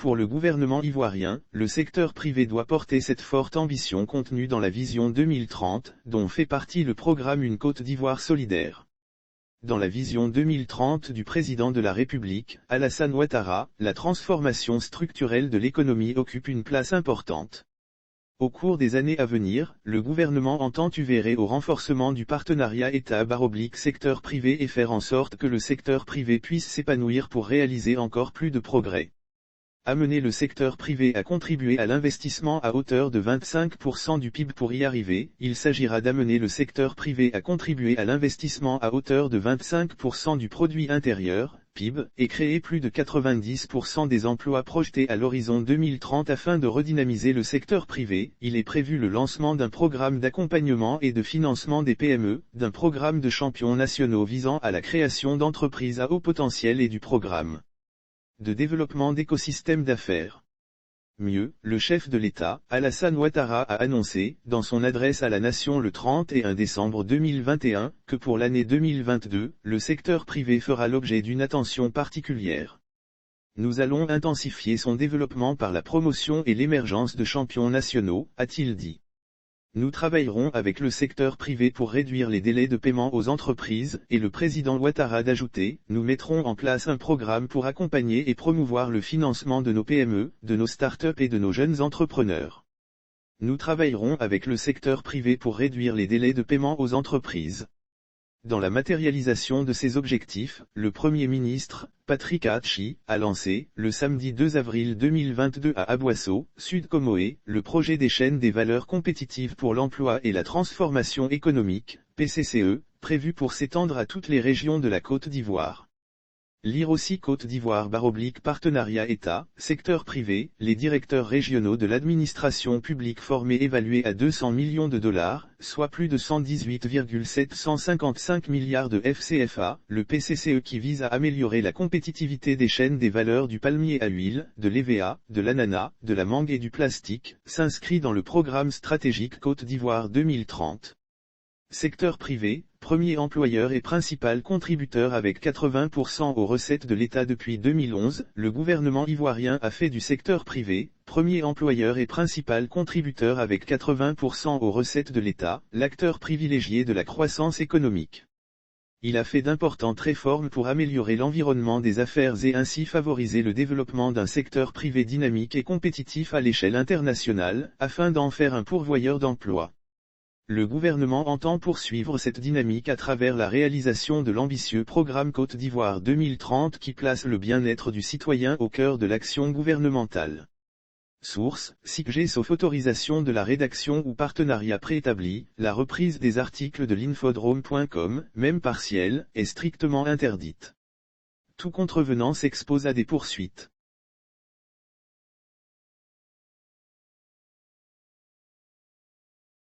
Pour le gouvernement ivoirien, le secteur privé doit porter cette forte ambition contenue dans la vision 2030, dont fait partie le programme Une Côte d'Ivoire solidaire. Dans la vision 2030 du président de la République, Alassane Ouattara, la transformation structurelle de l'économie occupe une place importante. Au cours des années à venir, le gouvernement entend œuvrer au renforcement du partenariat État/secteur privé et faire en sorte que le secteur privé puisse s'épanouir pour réaliser encore plus de progrès. Amener le secteur privé à contribuer à l'investissement à hauteur de 25% du PIB. Pour y arriver, il s'agira d'amener le secteur privé à contribuer à l'investissement à hauteur de 25% du produit intérieur, PIB, et créer plus de 90% des emplois projetés à l'horizon 2030 afin de redynamiser le secteur privé. Il est prévu le lancement d'un programme d'accompagnement et de financement des PME, d'un programme de champions nationaux visant à la création d'entreprises à haut potentiel et du programme de développement d'écosystèmes d'affaires. Mieux, le chef de l'État, Alassane Ouattara, a annoncé, dans son adresse à la nation le 31 décembre 2021, que pour l'année 2022, le secteur privé fera l'objet d'une attention particulière. Nous allons intensifier son développement par la promotion et l'émergence de champions nationaux, a-t-il dit. Nous travaillerons avec le secteur privé pour réduire les délais de paiement aux entreprises, et le président Ouattara d'ajouter, nous mettrons en place un programme pour accompagner et promouvoir le financement de nos PME, de nos startups et de nos jeunes entrepreneurs. Nous travaillerons avec le secteur privé pour réduire les délais de paiement aux entreprises. Dans la matérialisation de ces objectifs, le Premier ministre, Patrick Aatchi, a lancé, le samedi 2 avril 2022 à Aboissau, Sud Comoé, le projet des chaînes des valeurs compétitives pour l'emploi et la transformation économique, PCCE, prévu pour s'étendre à toutes les régions de la Côte d'Ivoire. Lire aussi Côte d'Ivoire/partenariat État, secteur privé, les directeurs régionaux de l'administration publique formés évalués à 200 millions de dollars, soit plus de 118,755 milliards de FCFA, le PCCE qui vise à améliorer la compétitivité des chaînes des valeurs du palmier à huile, de l'EVA, de l'ananas, de la mangue et du plastique, s'inscrit dans le programme stratégique Côte d'Ivoire 2030. Secteur privé, premier employeur et principal contributeur avec 80% aux recettes de l'État depuis 2011, le gouvernement ivoirien a fait du secteur privé, premier employeur et principal contributeur avec 80% aux recettes de l'État, l'acteur privilégié de la croissance économique. Il a fait d'importantes réformes pour améliorer l'environnement des affaires et ainsi favoriser le développement d'un secteur privé dynamique et compétitif à l'échelle internationale, afin d'en faire un pourvoyeur d'emplois. Le gouvernement entend poursuivre cette dynamique à travers la réalisation de l'ambitieux programme Côte d'Ivoire 2030 qui place le bien-être du citoyen au cœur de l'action gouvernementale. Source, SICG sauf autorisation de la rédaction ou partenariat préétabli, la reprise des articles de l'infodrome.com, même partielle, est strictement interdite. Tout contrevenant s'expose à des poursuites.